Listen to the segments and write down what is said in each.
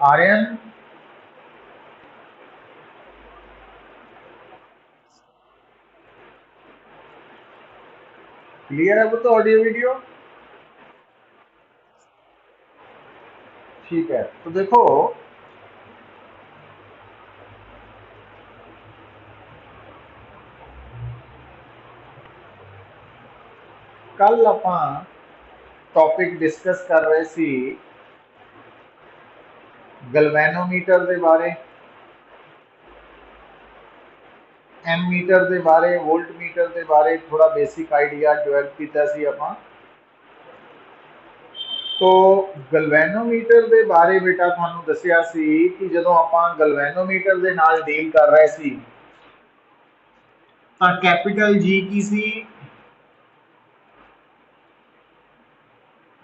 Aryan clear है वो तो ऑडियो वीडियो? ठीक है, तो देखो कल ਆਪਾਂ टॉपिक डिस्कस कर रहे सी गलवैनोमीटर के बारे, एमीटर के बारे, वोल्ट मीटर के बारे थोड़ा बेसिक आइडिया डेवलप किया सी ਆਪਾਂ। तो गलवैनोमीटर के बारे बेटा थानू दसिया सी कि जदों ਆਪਾਂ गलवैनोमीटर के नाल डील कर रहे सी ਤਾਂ कैपिटल जी की सी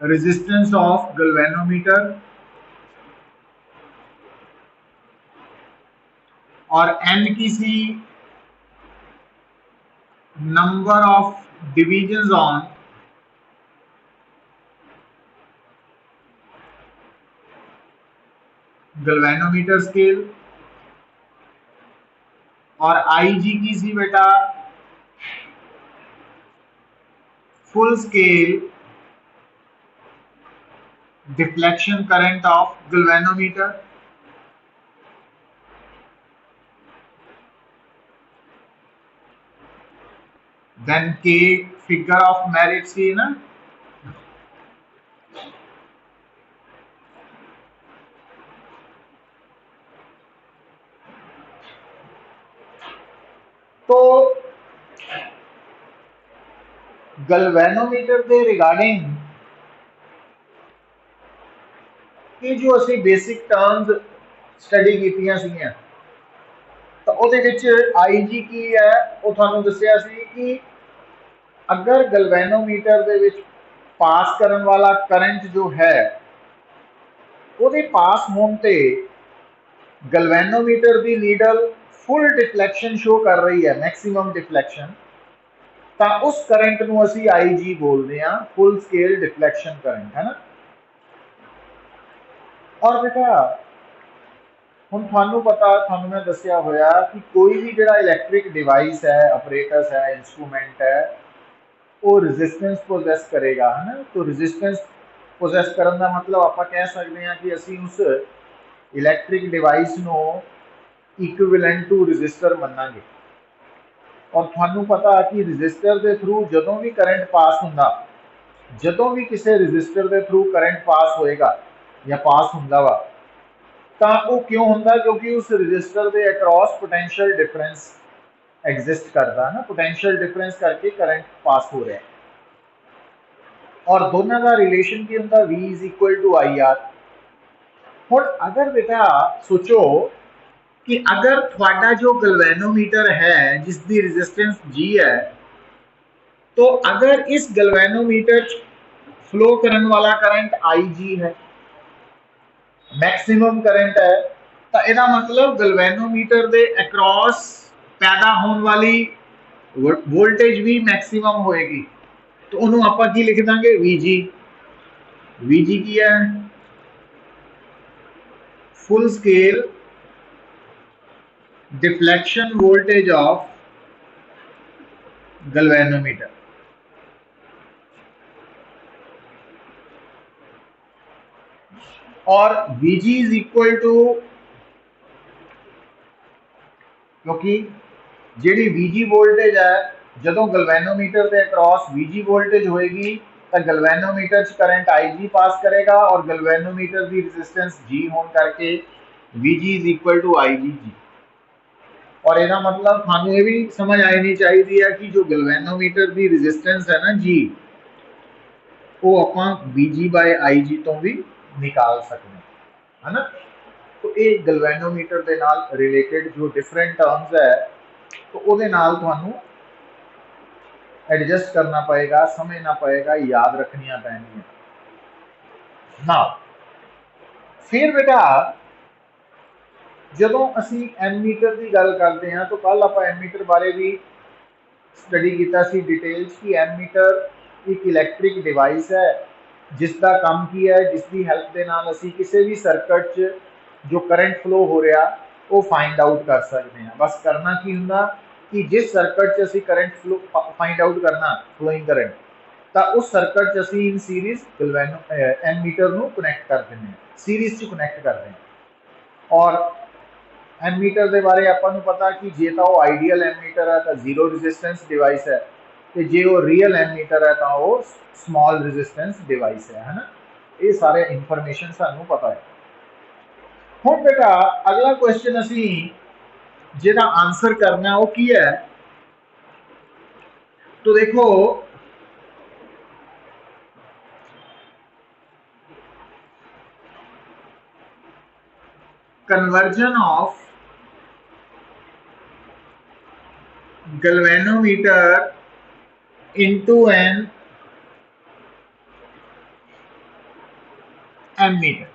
रेजिस्टेंस ऑफ गलवैनोमीटर और एन की सी number of divisions on galvanometer scale और आई जी की सी बेटा full scale deflection current of galvanometer. Then K figure of merit सी ना, तो गलवैनोमीटर के रिगार्डिंग ये जो असी बेसिक टर्म्स स्टडी कीतियां सीगियां, तो ਉਹਦੇ ਵਿੱਚ आई जी की है वो थानू दसिया सी कि अगर गलवैनोमीटर ਦੇ ਵਿੱਚ पास करन वाला करंट जो है ਉਹਦੇ पास होने ते गलवैनोमीटर की नीडल फुल डिफ्लैक्शन शो कर रही है, मैक्सिमम डिफ्लैक्शन, तो उस करंट को असी आई जी बोलते हैं, फुल स्केल डिफ्लैक्शन करंट है ना। और बेटा हुण थानू पता, थानू मैं दसिया होया कि कोई भी जिहड़ा इलैक्ट्रिक डिवाइस है, अपरेटस है, इंस्ट्रूमेंट है, वो रेजिस्टेंस पोजैस करेगा है ना। तो रेजिस्टेंस पोजैस करन दा मतलब आप कह सकते हैं कि असी उस इलैक्ट्रिक डिवाइस को इक्विवेलेंट टू रजिस्टर मनांगे। और थानू पता कि रजिस्टर के थ्रू जदों भी करंट पास होंदा, जदों भी किसी रजिस्टर के थ्रू करंट पास होएगा या पास होंदा वा, तो वो क्यों होंदा? क्योंकि उस रजिस्टर के अक्रॉस पोटेंशियल डिफरेंस एग्जिस्ट करता है ना, पोटेंशियल डिफरेंस करके करंट पास हो रहा है। और दोनों का रिलेशन की होंदा V is equal to I R. हुण अगर बेटा सोचो कि अगर थोड़ा जो गलवैनोमीटर है जिसकी रेजिस्टेंस G है, तो अगर इस गलवैनोमीटर फ्लो करने वाला करंट IG है, मैक्सिमम करंट है, तो यदा मतलब गलवैनोमीटर के अक्रॉस पैदा होने वाली वोल्टेज भी मैक्सिमम होएगी। तो उन्होंने आप की लिख देंगे VG। VG की है full scale deflection voltage of galvanometer. और Vg इज इक्वल टू, क्योंकि जी Vg वोल्टेज है जो गलवैनोमीटर के अक्रॉस Vg वोल्टेज होएगी तो गलवैनोमीटर करंट IG पास करेगा और गलवैनोमीटर की रेजिस्टेंस G होने करके Vg is equal to IG G. और यदा मतलब थानू ये भी समझ आनी चाहिए है कि जो गलवैनोमीटर की रेजिस्टेंस है ना G, वो आप Vg बाय IG तो भी निकाल सकते हैं है ना। तो ये गलवैनोमीटर के नाल रिलेटेड जो डिफरेंट टर्म्स है, तो वो थानू एडजस्ट करना पएगा, समझना पएगा, याद रखनिया पैनिया ना। फिर बेटा जदों असी एमीटर की गल करते हैं, तो कल आप एमीटर बारे भी स्टडी किया सी डिटेल्स कि एमीटर एक इलैक्ट्रिक डिवाइस है जिसका काम की है, जिसकी हेल्प के नाल असी किसी भी सर्किट च जो करंट फ्लो हो रहा वो फाइंड आउट कर सकते हैं। बस करना की हुंदा कि जिस सर्किट च असी करंट फ्लो फाइंड आउट करना फ्लोइंग करंट, तो उस सर्किट च असी इन सीरीज गलवैनो एमीटर नूं कनैक्ट कर देंगे, सीरीज च कनैक्ट कर देंगे। और एमीटर के बारे आपां नूं पता कि जे तो वो आइडियल एमीटर है तो जीरो रजिस्टेंस डिवाइस है, तो जे वो रियल एमीटर है तो वो स्मॉल रजिस्टेंस डिवाइस है ना। ये सारे इंफॉर्मेशन सानू पता है। हुण बेटा अगला क्वेश्चन असी जिहदा आंसर करना वो की है, तो देखो conversion of galvanometer into an ammeter।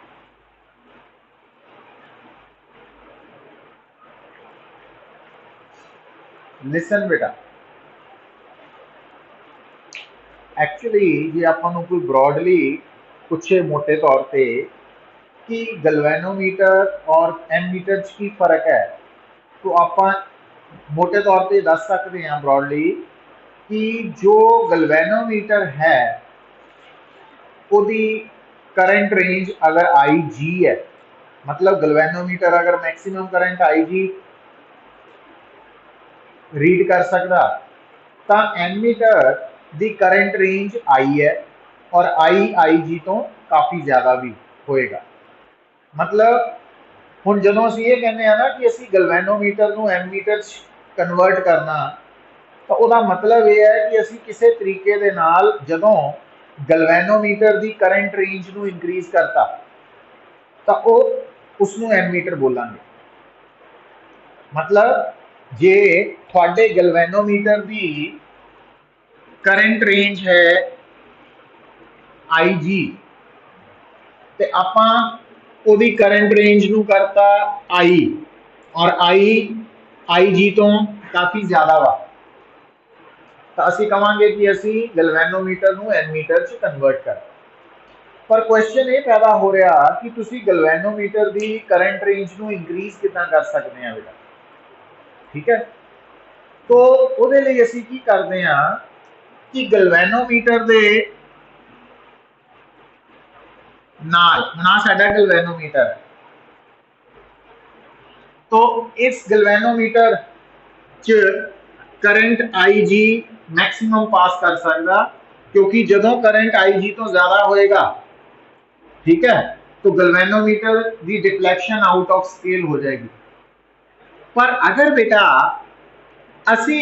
Listen बेटा, एक्चुअली जे आपां नूं कोई ब्रॉडली पूछे मोटे तौर पे कि गलवैनोमीटर और एमीटर च की फर्क है, तो आपां मोटे तौर पे दस सकते हैं ब्रॉडली कि जो गलवैनोमीटर है उसकी करंट रेंज अगर आई जी है, मतलब गलवैनोमीटर अगर maximum current I G read कर सकता, तो एमीटर दी करंट रेंज आई है और आई जी तो काफ़ी ज़्यादा भी होएगा। मतलब हुण जदों असीं ये कहने ना कि असीं गलवैनोमीटर नूं एमीटर च कन्वर्ट करना, तो उसका मतलब यह है कि असीं किसी तरीके दे नाल जदों गलवैनोमीटर दी करंट रेंज नूं इंक्रीज करता तो उसनूं एमीटर बोलांगे। मतलब जे थोड़े गलवैनोमीटर की करंट रेंज है आई जी, तो आपां ओदी करंट रेंज नूं करता आई, और आई जी तो काफ़ी ज़्यादा वा, तो असीं कहांगे कि असीं गलवैनोमीटर नूं एमीटर च कन्वर्ट कर। पर क्वेश्चन ये पैदा हो रहा कि तुसी गलवैनोमीटर की करंट रेंज नूं इंक्रीज कितना कर सकते हैं बेटा, ठीक है। तो ਉਹਦੇ ਲਈ ਅਸੀਂ ਕੀ ਕਰਦੇ ਹਾਂ कि गलवैनोमीटर ਦੇ नाल ना साडा गलवैनोमीटर है, तो इस गलवैनोमीटर च current I ji maximum pass कर सकता, क्योंकि जदों करंट आई जी तो ज़्यादा होएगा, ठीक है, तो गलवैनोमीटर की डिफ्लैक्शन आउट ऑफ स्केल हो जाएगी। पर अगर बेटा असी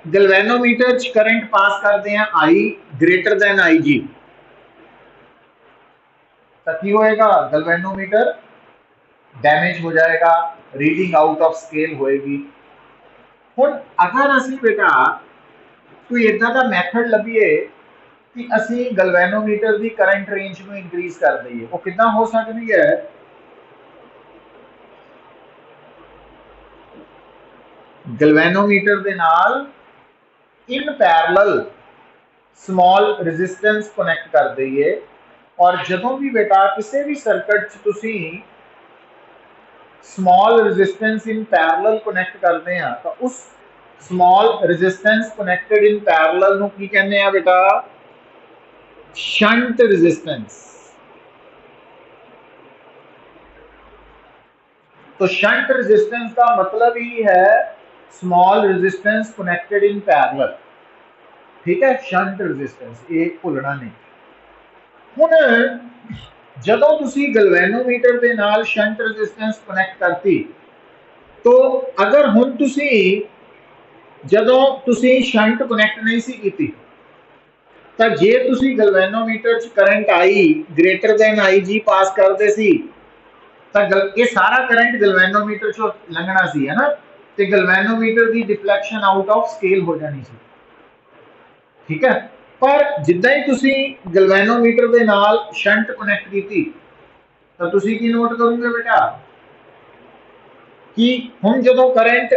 गलवैनोमीटर च करंट पास करते हैं आई ग्रेटर दैन आई जी, तो की होएगा, गलवैनोमीटर डैमेज हो जाएगा, रीडिंग आउट ऑफ स्केल होएगी। हुण अगर असी बेटा कोई इदा का मैथड लभीए कि असी गलवैनोमीटर की करंट रेंज में इंक्रीज कर दईए, वो कितना हो सकती है, गलवैनोमीटर के नाल in parallel small resistance connect कर दईए, और जदों भी बेटा किसी भी सर्किट तुसी small resistance in parallel connect करते हैं, तो उस small resistance connected in parallel नूं की कहने हैं बेटा, शंट रजिस्टेंस। तो शंट रजिस्टेंस का मतलब ही है small resistance connected in parallel, ठीक है, शंट रजिस्टेंस, ये भुलना नहीं। हुण जदों तुसी गलवैनोमीटर के नाल शंट रजिस्टेंस कनैक्ट करती, तो अगर हुण तुसी जदों तुसी शंट कनैक्ट नहीं सी कीती, तो जे तुसी गलवैनोमीटर च करंट आई ग्रेटर दैन आई जी पास करते सी, तो ये सारा करंट गलवैनोमीटर चो लंघना सी, है ना, तो गलवैनोमीटर की डिफ्लैक्शन आउट ऑफ स्केल हो जानी सी, ठीक है। पर जिद्दां ही तुसी गलवैनोमीटर के नाल शंट कनैक्ट की, तो तुसी की नोट करोगे बेटा कि हुण जदों करंट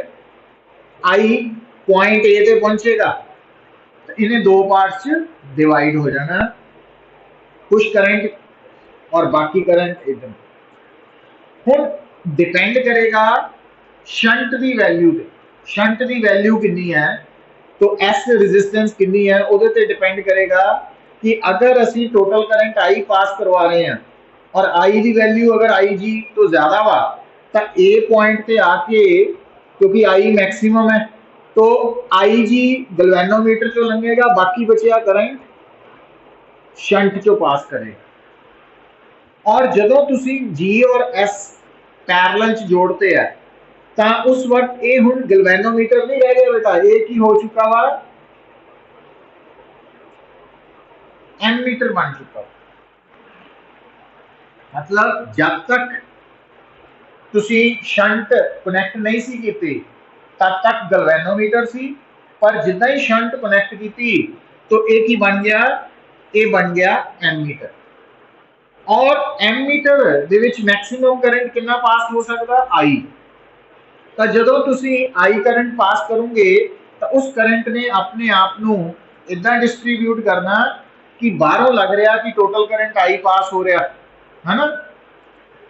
आई पॉइंट ए ते पहुंचेगा, तो इन्हें दो पार्ट्स डिवाइड हो जाना, कुछ करंट और बाकी करंट इधर। ਹੁਣ डिपेंड करेगा शंट की वैल्यू ते, शंट की वैल्यू कितनी है तो एस रेजिस्टेंस कितनी है वो डिपेंड करेगा कि अगर असी टोटल करंट आई पास करवा रहे हैं और आई की वैल्यू अगर आई जी तो ज्यादा वा तो ए पॉइंट पे आके, क्योंकि आई मैक्सिमम है तो आई जी गलवैनोमीटर चो लंघेगा, बाकी बचया करंट शंट चो पास करेगा। और जदों तुसी जी और एस पैरेलल च जोड़ते हैं तो उस वक्त ये हुण गलवैनोमीटर नहीं रह गया बेटा, ये की हो चुका वा एमीटर बन चुका। मतलब जब तक तुसी शंट कनैक्ट नहीं सी कीती तब तक गलवैनोमीटर सी, पर जिदा ही शंट कनैक्ट की तो एक ही बन गया, ये बन गया एमीटर। और एमीटर दे विच मैक्सिमम करंट कितना पास हो सकता आई। तो जदों तुसी आई करंट पास करोगे तो उस करंट ने अपने आप नू इदा डिस्ट्रीब्यूट करना कि बाहरों लग रहा कि टोटल करंट आई पास हो रहा है ना,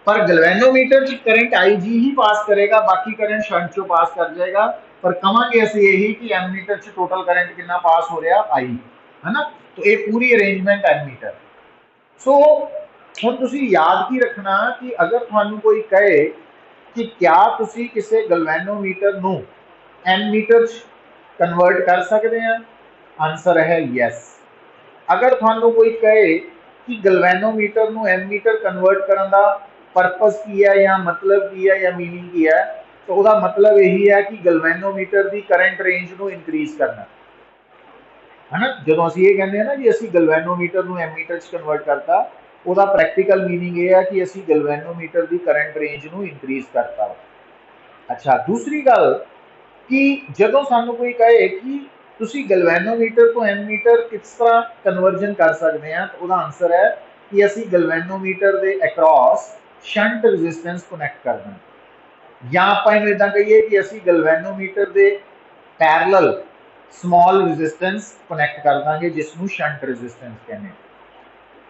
पर गलवैनोमीटर च करंट आई जी ही पास करेगा, बाकी करंट शंट चो पास कर जाएगा। पर कहांगे असीं यही कि एमीटर च टोटल करंट कितना पास हो रहा आई, है ना। तो ये पूरी अरेंजमेंट एमीटर। सो हुण तुसीं याद की रखना कि अगर तुहानूं कोई कहे कि क्या तुसी किसी गलवैनोमीटर नूं एमीटर च कन्वर्ट कर सकते हैं, आंसर है यस। अगर तुहानूं कोई कहे कि गलवैनोमीटर नूं एमीटर कन्वर्ट करने का परपस की है या मतलब की है या मीनिंग की है, तो उसका मतलब यही है कि गलवैनोमीटर की करंट रेंज नूं इनक्रीज करना, है ना। जो असीं ये कहते हैं ना जी असीं गलवैनोमीटर नूं एमीटर च कन्वर्ट करता, ਉਹਦਾ प्रैक्टिकल मीनिंग ये है कि असी गलवैनोमीटर की करंट रेंज नूं इंक्रीज करता। अच्छा, दूसरी गल कि जदों सानूं कोई कहे कि तुसी गलवैनोमीटर तो एमीटर किस तरह कन्वर्जन कर सकते हैं, तो उसका आंसर है कि असी गलवैनोमीटर के अक्रॉस शंट रजिस्टेंस कनैक्ट कर दें, या आपां इहनूं इदां कहीए कि असी गलवैनोमीटर के पैरेलल स्मॉल रजिस्टेंस कनैक्ट कर देंगे जिसनूं शंट रजिस्टेंस कहने।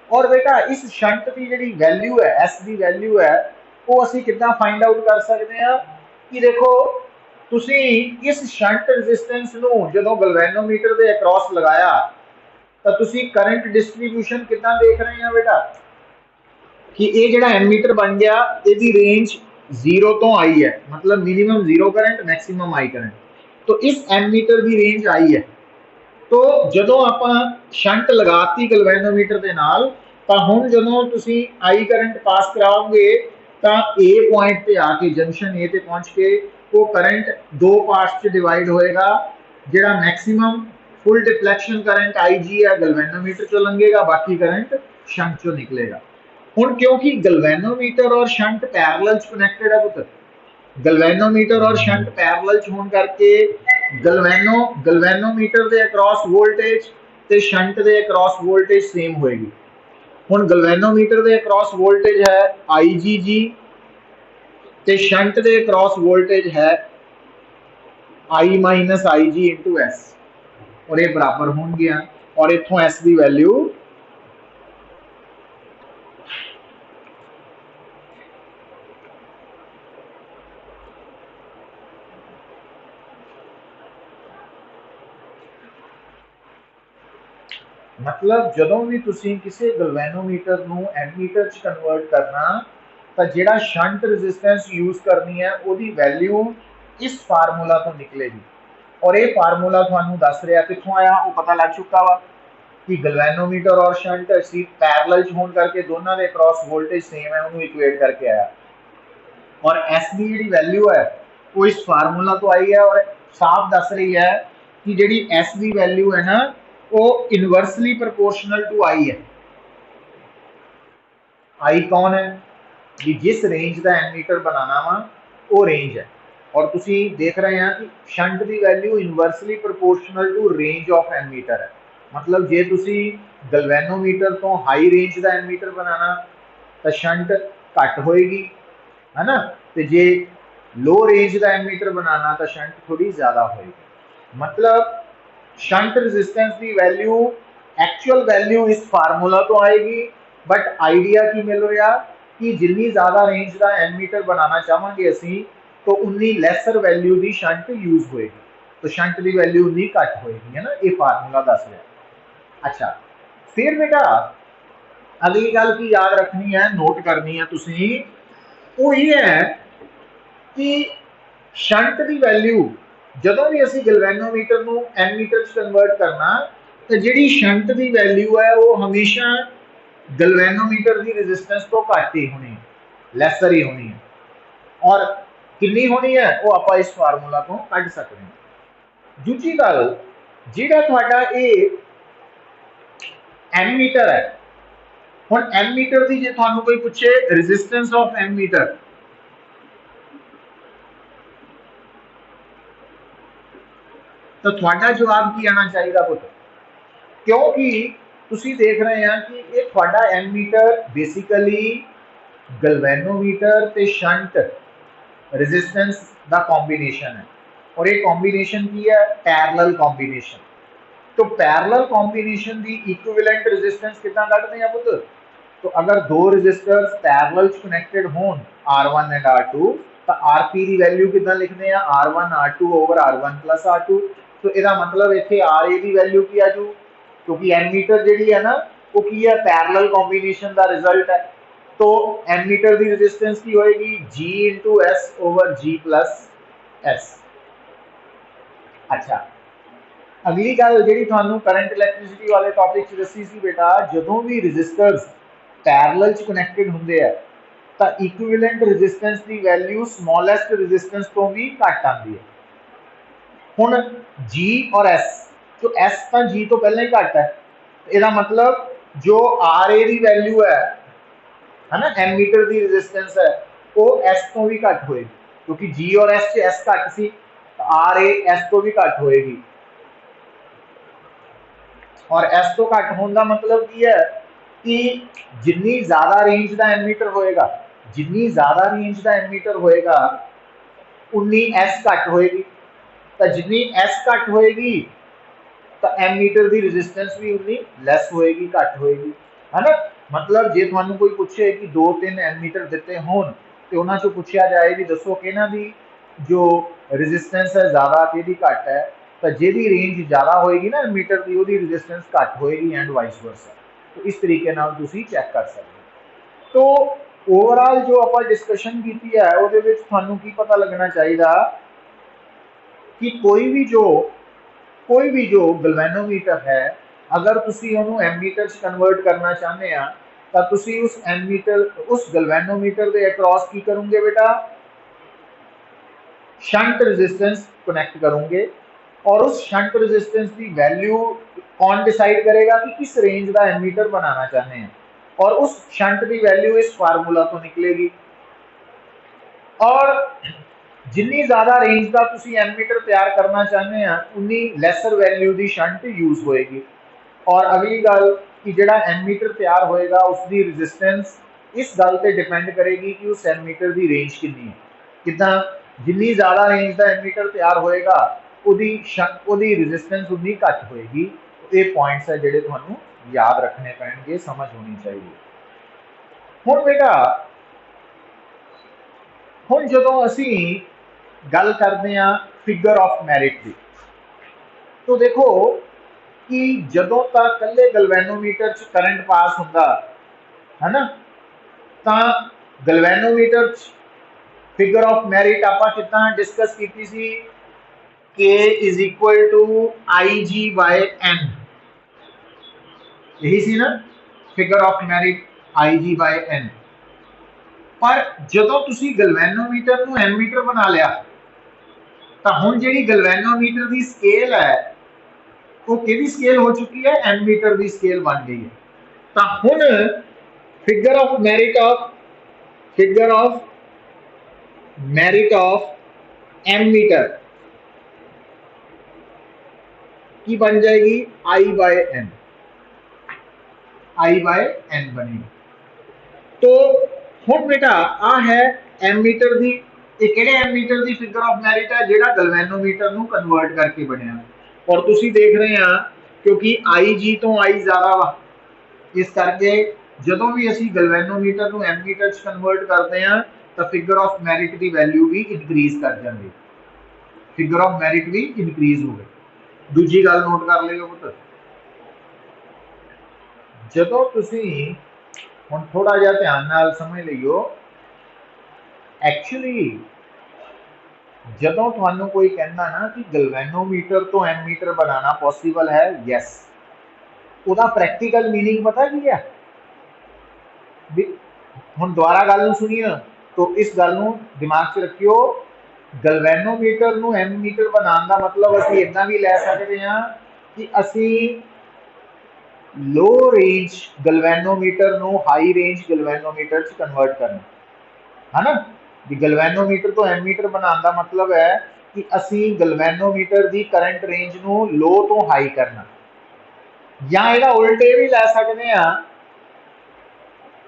और बेटा इस शंट की जी वैल्यू है, एस की वैल्यू है, वो असी कितना फाइंड आउट कर सकते हैं कि देखो तुसी इस शंट रजिस्टेंस नूं जदों गलवैनोमीटर के अक्रॉस लगाया तो तुसी करंट डिस्ट्रीब्यूशन कितना देख रहे हैं बेटा कि ये जिहड़ा एमीटर बन गया इसकी रेंज जीरो तो आई है, मतलब minimum zero current maximum I current, तो इस एमीटर की रेंज आई है। तो जदों आपां शंट लगाती गलवैनोमीटर के नाल तो हुण जदों तुसीं आई करंट पास कराओगे तो ए पॉइंट पे आके जंक्शन ए ते पहुंच के वो करंट दो पार्ट्स च डिवाइड होएगा। जिहड़ा मैक्सिमम फुल डिफ्लैक्शन करंट आई जी है गलवैनोमीटर चो लंघेगा, बाकी करंट शंट चो निकलेगा। हुण क्योंकि गलवैनोमीटर और शंट पैरेलल च कनैक्टेड है पुत्र, गलवैनोमीटर और शंट पैरेलल च होने करके गलवैनोमीटर के अक्रॉस वोल्टेज ते शंट के अक्रॉस वोल्टेज सेम होएगी। हुण गलवैनोमीटर के अक्रॉस वोल्टेज है आई जी जी ते शंट के अक्रॉस वोल्टेज है आई माइनस आई जी इंटू एस, और ये बराबर होंगे। और इतों एस की वैल्यू मतलब जदों भी तुसी किसी गलवैनोमीटर नूं एमीटर च कन्वर्ट करना तो जिहड़ा शंट रजिस्टेंस यूज करनी है उसकी वैल्यू इस फार्मूला तो निकलेगी। और ये फार्मूला तुहानूं दस रहा कित्थों आया, वो पता लग चुका वा कि गलवैनोमीटर और शंट असी पैरेलल च होने करके दोनों के क्रॉस वोल्टेज सेम है, उन्होंने इक्वेट करके आया। और एस की जी वैल्यू है वो इस फार्मूला तो आई है, और साफ दस रही है कि जी एस की वैल्यू है ना वो इनवर्सली प्रोपोर्शनल टू आई है। आई कौन है कि जिस रेंज का एमीटर बनाना वा वो रेंज है, और तुसी देख रहे हैं कि शंट की value inversely proportional to range of ammeter है। मतलब जे तुसी गलवैनोमीटर तो हाई रेंज का एमीटर बनाना तो शंट घट होएगी, है ना, तो जे लो रेंज का एमीटर बनाना तो शंट थोड़ी ज़्यादा होएगी। मतलब शंट रजिस्टेंस की वैल्यू एक्चुअल वैल्यू इस फार्मूला तो आएगी, बट आइडिया की मिल रहा कि जिन्नी ज़्यादा रेंज का एमीटर बनाना चाहांगे असी तो उन्नी लैसर वैल्यू की शंट यूज होएगी, तो शंट की वैल्यू उन्नी घट होएगी, है ना। ये फार्मूला दस रहा। अच्छा, फिर बेटा अगली गल की याद रखनी है, नोट करनी है तुसी, वो ये है कि शंट की वैल्यू जदों भी असी गलवैनोमीटर को एमीटर कन्वर्ट करना तो जी शंट की वैल्यू है वो हमेशा गलवैनोमीटर की रेजिस्टेंस तो घट ही होनी है, लैसर ही होनी है। और कितनी होनी है वो आप इस फार्मूला तो कढ़ सकते हैं। दूजी गल जिहड़ा तुहाडा ये एमीटर है, हुण एमीटर की जे तुहानूं कोई पूछे रेजिस्टेंस ऑफ एमीटर, तो तुहाडा जवाब की आना चाहिए पुत, क्योंकि तुसी देख रहे हैं कि ये तुहाडा एमीटर बेसिकली गलवैनोमीटर ते शंट रेजिस्टेंस का कॉम्बीनेशन है। और ये कॉम्बीनेशन की है पैरेलल कॉम्बीनेशन। तो पैरेलल कॉम्बीनेशन की इक्विवेलेंट रेजिस्टेंस कितना कढ़ते हैं पुत, तो अगर दो रजिस्टर्स पैरेलल कनेक्टेड होन R1 एंड R2 तो RP की वैल्यू कितना लिखते हैं R1 R2 over R1 plus R2। तो यदा मतलब इतने RA की वैल्यू की आजू, क्योंकि एमीटर जी है ना वो की है पैरेलल कॉम्बीनेशन का रिजल्ट है। तो एमीटर की रेजिस्टेंस की होएगी G into S over G plus S। अच्छा, अगली गल जी थानू करंट इलैक्ट्रिसिटी वाले टॉपिक दसी सी बेटा, जदों भी रजिस्टर्स पैरेलल कनेक्टेड होंगे है तो इक्विवेलेंट रेजिस्टेंस की वैल्यू स्मॉलेस्ट रेजिस्टेंस तो भी घट आती है। हुण G और S, जो S तो G तो पहले ही घट है, इसका मतलब जो RA की वैल्यू है ना एमीटर की रेजिस्टेंस है वो S तो भी घट होएगी, क्योंकि G और S से S घट सी तो RA S तो भी घट होएगी। और S तो घट होने का मतलब की है कि जिन्नी ज़्यादा रेंज का एमीटर होएगा, जिन्नी ज़्यादा रेंज का एमीटर होएगा उन्नी S घट होएगी, तो जिन्नी S घट होएगी तो एमीटर की रेजिस्टेंस भी उन्नी लैस होएगी, घट होएगी, है ना। मतलब जे तुहानू कोई पूछे कि 2-3 एमीटर दिते होन तो उन्हां चों पूछा जाए कि दसो किहनां दी जो रेजिस्टेंस है ज़्यादा किहदी घट है, तो जिहदी रेंज ज़्यादा होएगी ना एमीटर की उहदी रेजिस्टेंस घट होएगी एंड वाइस वर्सा। तो इस तरीके नाल तुसीं चैक कर सकते। तो ओवरऑल जो आप डिस्कशन की है उहदे विच तुहानू की पता लगना चाहिए कि कोई भी जो गलवैनोमीटर है अगर तुसी उन्होंने एमीटर कन्वर्ट करना चाहते हैं तो तुसी उस एमीटर उस गलवैनोमीटर के अक्रॉस की करोगे बेटा शंट रेजिस्टेंस कनेक्ट करोगे। और उस शंट रेजिस्टेंस की वैल्यू कौन डिसाइड करेगा कि किस रेंज का एमीटर बनाना चाहते हैं, और उस शंट की वैल्यू इस फार्मूला तो निकलेगी। और जिन्नी ज़्यादा रेंज का तुसी एमीटर तैयार करना चाहते हैं उन्नी लैसर वैल्यू की शंट यूज होएगी। और अगली गल कि जिहड़ा एमीटर तैयार होएगा उसकी रेजिस्टेंस इस गल पर डिपेंड करेगी कि उस एमीटर की रेंज कितनी है, कितना जिन्नी ज़्यादा रेंज का एमीटर तैयार होएगा उहदी रेजिस्टेंस उन्नी घट होएगी। ये पॉइंट्स है जिहड़े तुहानू याद रखने पैणगे, समझ होनी चाहिए। हुण बेटा हुण जदों असी गल करते हैं फिगर ऑफ मैरिट की, तो देखो कि जदों तक कल्ले गलवैनोमीटर च करंट पास होंदा है ना, तो गलवैनोमीटर फिगर ऑफ मैरिट आप कितना डिस्कस की सी, K is equal to IG/N, यही सी ना फिगर ऑफ मैरिट IG/N। पर जदों तुसी गलवैनोमीटर नूं एमीटर बना लिया तो हुण जिहड़ी गलवैनोमीटर की स्केल है वो किहदी स्केल हो चुकी है, एमीटर की स्केल बन गई है। तो हुण figure of merit of ammeter की बन जाएगी I/N बनेगी। तो हुण बेटा आ है एमीटर की, ये किहड़े एमीटर की फिगर ऑफ मैरिट है, जिहड़ा गलवैनोमीटर नूं कन्वर्ट करके बनिया। और तुसी देख रहे हैं क्योंकि IG तो I ज़्यादा वा, इस करके ਜਦੋਂ ਵੀ ਅਸੀਂ ਗਲਵੈਨੋਮੀਟਰ ਨੂੰ ਐਮੀਟਰ 'ਚ ਕਨਵਰਟ ਕਰਦੇ ਹਾਂ ਤਾਂ ਫਿਗਰ ਆਫ ਮੈਰਿਟ ਦੀ ਵੈਲਿਊ ਵੀ ਇਨਕਰੀਜ਼ ਕਰ ਜਾਂਦੀ, ਫਿਗਰ ਆਫ ਮੈਰਿਟ ਵੀ ਇਨਕਰੀਜ਼ ਹੋ ਗਈ। ਦੂਜੀ ਗੱਲ ਨੋਟ ਕਰ ਲਿਓ ਪੁੱਤ, ਜਦੋਂ ਤੁਸੀਂ ਹੁਣ ਥੋੜਾ ਜਿਹਾ ਧਿਆਨ ਨਾਲ ਸਮਝ ਲਈਓ, ਐਕਚੁਅਲੀ ਜਦੋਂ ਤੁਹਾਨੂੰ ਕੋਈ ਕਹਿੰਦਾ ਨਾ ਕਿ ਗਲਵੈਨੋਮੀਟਰ ਤੋਂ ਐਮੀਟਰ ਬਣਾਉਣਾ ਪੋਸੀਬਲ ਹੈ, ਯੈਸ, ਉਹਦਾ ਪ੍ਰੈਕਟੀਕਲ ਮੀਨਿੰਗ ਪਤਾ ਕੀ ਹੈ? ਹੁਣ ਦੁਬਾਰਾ ਗੱਲ ਨੂੰ ਸੁਣੀਏ तो इस गल ਨੂੰ दिमाग 'ਚ ਰੱਖਿਓ, ਗਲਵੈਨੋਮੀਟਰ ਨੂੰ ਐਮੀਟਰ ਬਣਾਉਣ ਦਾ ਮਤਲਬ ਅਸੀਂ ਇਦਾਂ ਵੀ ਲੈ ਸਕਦੇ ਹਾਂ ਕਿ ਅਸੀਂ लो रेंज गलवैनोमीटर ਨੂੰ हाई रेंज गलवैनोमीटर 'ਚ ਕਨਵਰਟ ਕਰਨਾ है ना। ਵੀ ਗਲਵੈਨੋਮੀਟਰ ਤੋਂ ਐਮੀਟਰ ਬਣਾਉਣ ਦਾ ਮਤਲਬ ਹੈ ਕਿ ਅਸੀਂ ਗਲਵੈਨੋਮੀਟਰ ਦੀ ਕਰੰਟ ਰੇਂਜ ਨੂੰ ਲੋ ਤੋਂ ਹਾਈ ਕਰਨਾ, ਜਾਂ ਇਹਦਾ ਉਲਟੇ ਵੀ ਲੈ ਸਕਦੇ ਹਾਂ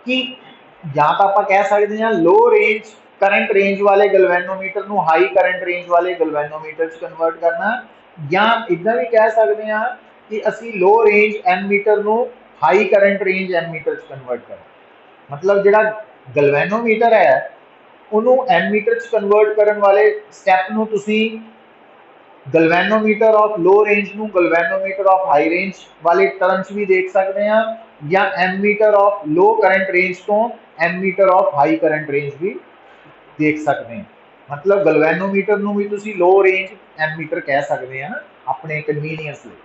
ਕਿ ਜਾਂ ਤਾਂ ਆਪਾਂ ਕਹਿ ਸਕਦੇ ਹਾਂ लो रेंज करंट रेंज वाले गलवैनोमीटर ਨੂੰ हाई करंट रेंज वाले गलवैनोमीटर 'ਚ ਕਨਵਰਟ ਕਰਨਾ, ਜਾਂ ਇਦਾਂ ਵੀ ਕਹਿ ਸਕਦੇ ਹਾਂ कि ਅਸੀਂ लो रेंज एमीटर ਨੂੰ हाई करंट रेंज एमीटर 'ਚ ਕਨਵਰਟ ਕਰਨਾ। मतलब ਜਿਹੜਾ ਗਲਵੈਨੋਮੀਟਰ ਹੈ ਉਹਨੂੰ ਐਮੀਟਰ 'ਚ ਕਨਵਰਟ ਕਰਨ ਵਾਲੇ ਸਟੈਪ ਨੂੰ ਤੁਸੀਂ ਗਲਵੈਨੋਮੀਟਰ ਆਫ लो रेंज ਨੂੰ ਗਲਵੈਨੋਮੀਟਰ ਆਫ हाई रेंज वाले टर्म 'ਚ ਵੀ ਦੇਖ ਸਕਦੇ ਹਾਂ, ਜਾਂ ammeter of low current range तो ammeter of high current range भी देख सकते हैं। मतलब गलवैनोमीटर ਨੂੰ ਵੀ ਤੁਸੀਂ लो रेंज एमीटर कह सकते हैं ना अपने कन्वीनियंस ਲਈ।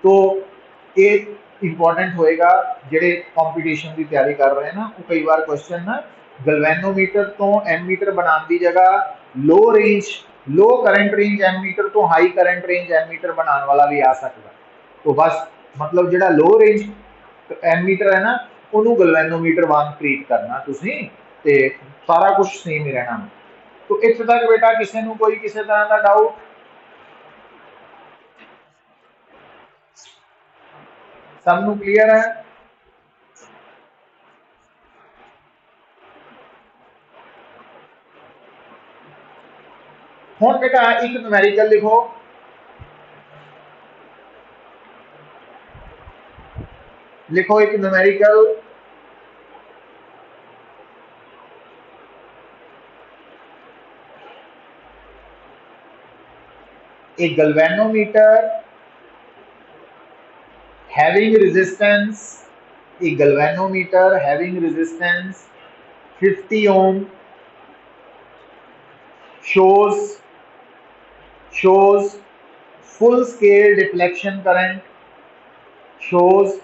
तो ये इंपॉर्टेंट होएगा ਜਿਹੜੇ कंपटीशन की तैयारी कर रहे हैं ना, वो कई बार क्वेश्चन ना गलवैनोमीटर तो एमीटर बनाने की जगह लो रेंज लो करंट रेंज एमीटर तो हाई करंट रेंज एमीटर बनाने वाला भी आ सकता। तो बस मतलब ਜਿਹੜਾ लो रेंज एमीटर है ना ਉਹਨੂੰ ਗਲਵੈਨੋਮੀਟਰ ਵਾਂਗ ਟ੍ਰੀਟ ਕਰਨਾ ਤੁਸੀਂ, ਤੇ ਸਾਰਾ ਕੁਝ ਸੇਮ ਹੀ ਰਹਿਣਾ। तो ਇੱਥੇ ਤੱਕ ਬੇਟਾ ਕਿਸੇ ਨੂੰ ਕੋਈ ਕਿਸੇ ਤਰ੍ਹਾਂ ਦਾ ਡਾਊਟ? ਸਭ ਨੂੰ ਕਲੀਅਰ ਹੈ? ਹੁਣ ਬੇਟਾ ਇੱਕ ਨੂਮੈਰੀਕਲ ਲਿਖੋ, लिखो एक numerical, a galvanometer having resistance, a galvanometer having resistance 50 ohm shows full scale deflection current, shows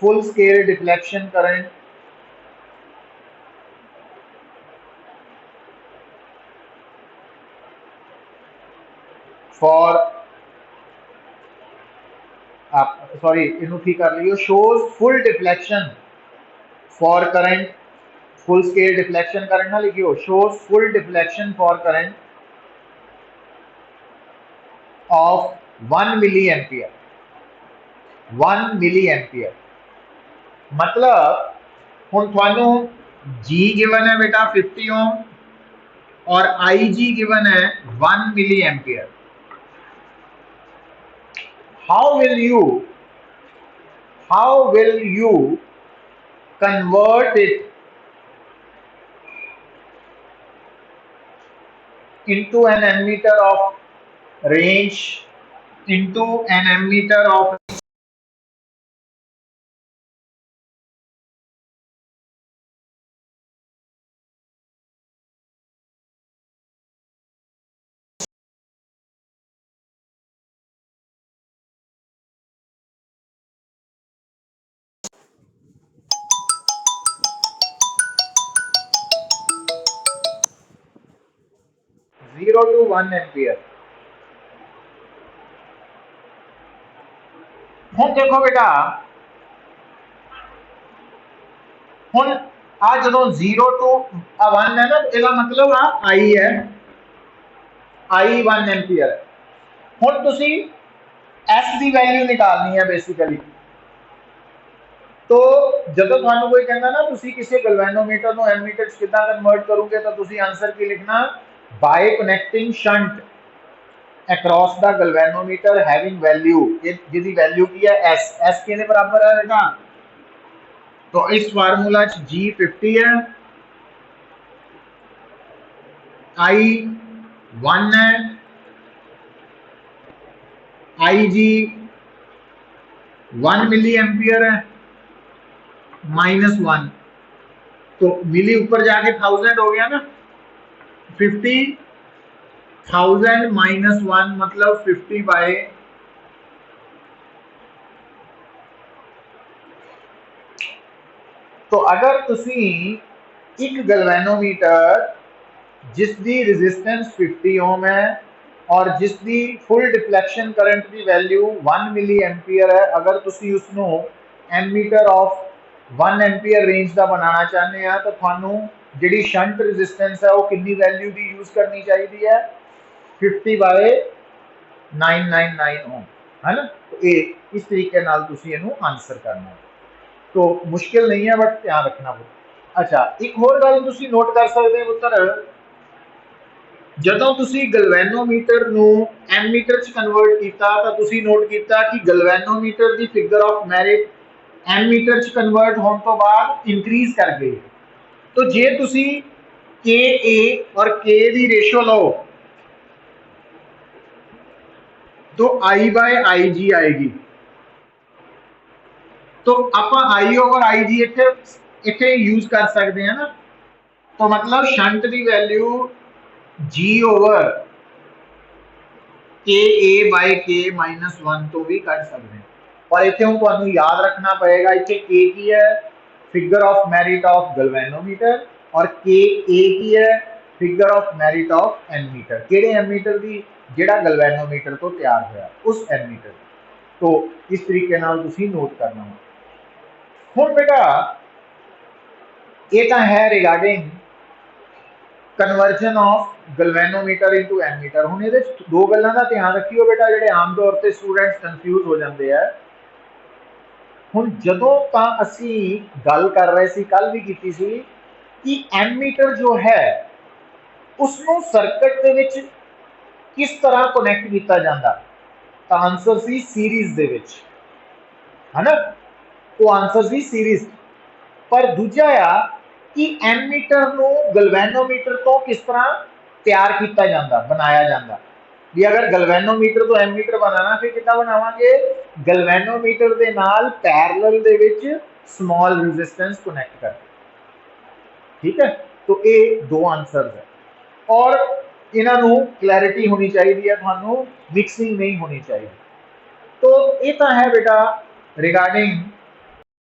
full scale deflection current for sorry इनू ठीक कर लियो, shows full deflection for current, full scale deflection current ना लिखियो, shows full deflection for current of 1 milliampere, 1 milliampere। मतलब ਹੁਣ ਤੁਹਾਨੂੰ G given है बेटा 50 ओम और IG गिवन है 1 milli ampere. how will you convert it into an ammeter of range, into an ammeter of zero to 1 ampere. ਹੁਣ देखो बेटा, ਹੁਣ आ जो 0 टू 1 है ना, इसका मतलब आ I है, I 1 एम्पियर। ਹੁਣ ਤੁਸੀਂ S की वैल्यू निकालनी है बेसिकली। तो ਜਦੋਂ ਤੁਹਾਨੂੰ ਕੋਈ ਕਹਿੰਦਾ ਨਾ ਤੁਸੀਂ ਕਿਸੇ ਗਲਵੈਨੋਮੀਟਰ ਨੂੰ ਐਮੀਟਰ 'ਚ ਕਿੱਦਾਂ ਕਨਵਰਟ ਕਰੋਗੇ, ਤਾਂ ਤੁਸੀਂ ਆਨਸਰ ਕੀ ਲਿਖਣਾ? ਬਾय connecting shunt across the galvanometer having value, जिसकी वैल्यू की है S, S के बराबर है बेटा। तो इस फार्मूला जी 50 है, आई 1 है, आई जी 1 मिली एम्पियर है, -1, तो मिली ऊपर जाके 1000 हो गया ना, 50,000 -1 मतलब 50/। तो अगर तुसी एक गैल्वेनोमीटर जिसकी रेजिस्टेंस 50 ओम है और जिसकी फुल डिफ्लैक्शन करंट की वैल्यू 1 मिली एम्पीयर है, अगर तुसी उसनों एमीटर ऑफ 1 एम्पीयर रेंज का बनाना चाहते हैं तो थानू जिहड़ी शंट रेजिस्टेंस है वो कितनी वैल्यू की यूज करनी चाहिए है, 50/999 ओम, है ना। तो ये इस तरीके नाल तुसी इहनू आंसर करना है, तो मुश्किल नहीं है बट ध्यान रखना पड़ेगा। अच्छा, एक होर गल तुसी नोट कर सकते हो पुत्र, ਜਦੋਂ ਤੁਸੀਂ ਗਲਵੈਨੋਮੀਟਰ ਨੂੰ ਐਮੀਟਰ ਚ ਕਨਵਰਟ ਕੀਤਾ ਤਾਂ ਤੁਸੀਂ ਨੋਟ ਕੀਤਾ ਕਿ galvanometer the figure of merit ਐਮੀਟਰ ਚ ਕਨਵਰਟ ਹੋਣ ਤੋਂ ਬਾਅਦ ਇੰਕਰੀਜ਼ ਕਰ ਗਈ। तो जे तुसी के ए और के दी रेशो लो तो I/IG आएगी, तो आप I ओवर IG इत्थे यूज कर सकते हैं ना। तो मतलब शंट की वैल्यू G ओवर के ए बाय के -1 तो भी कट सकते हैं, पर इतने हूँ तुहानू याद रखना पड़ेगा, इतने के की है figure of merit of galvanometer और के ए की है figure of merit of ammeter, किहड़े एमीटर की, जिहड़ा गलवैनोमीटर तो तैयार होया उस एमीटर। तो इस तरीके नाल तुसीं नोट करना। हुण बेटा ये तो है regarding conversion of galvanometer into ammeter. हुण इहदे च दो गल्लां दा ध्यान रखियो बेटा, जिहड़े आम तौर पर स्टूडेंट्स कन्फ्यूज हो जाते हैं। हुण जदों तां असीं गल कर रहे सी, कल भी कीती सी कि एमीटर जो है उसनूं सर्किट दे विच किस तरह कनैक्ट किया जाता, तो आंसर सी सीरीज दे विच, है ना। वो आंसर सी सीरीज। पर दूजा आ कि एमीटर नूं गलवैनोमीटर तो किस तरह तैयार किया जाता, बनाया जाता। भी अगर गलवैनोमीटर तो एमीटर बनाना फिर कितना बनावांगे, गलवैनोमीटर दे नाल parallel they which small resistance connect कर, ठीक है। तो ये दो आंसर है और इन्हों क्लैरिटी होनी चाहिए है, थानू मिक्सिंग नहीं होनी चाहिए। तो ये तो है बेटा रिगार्डिंग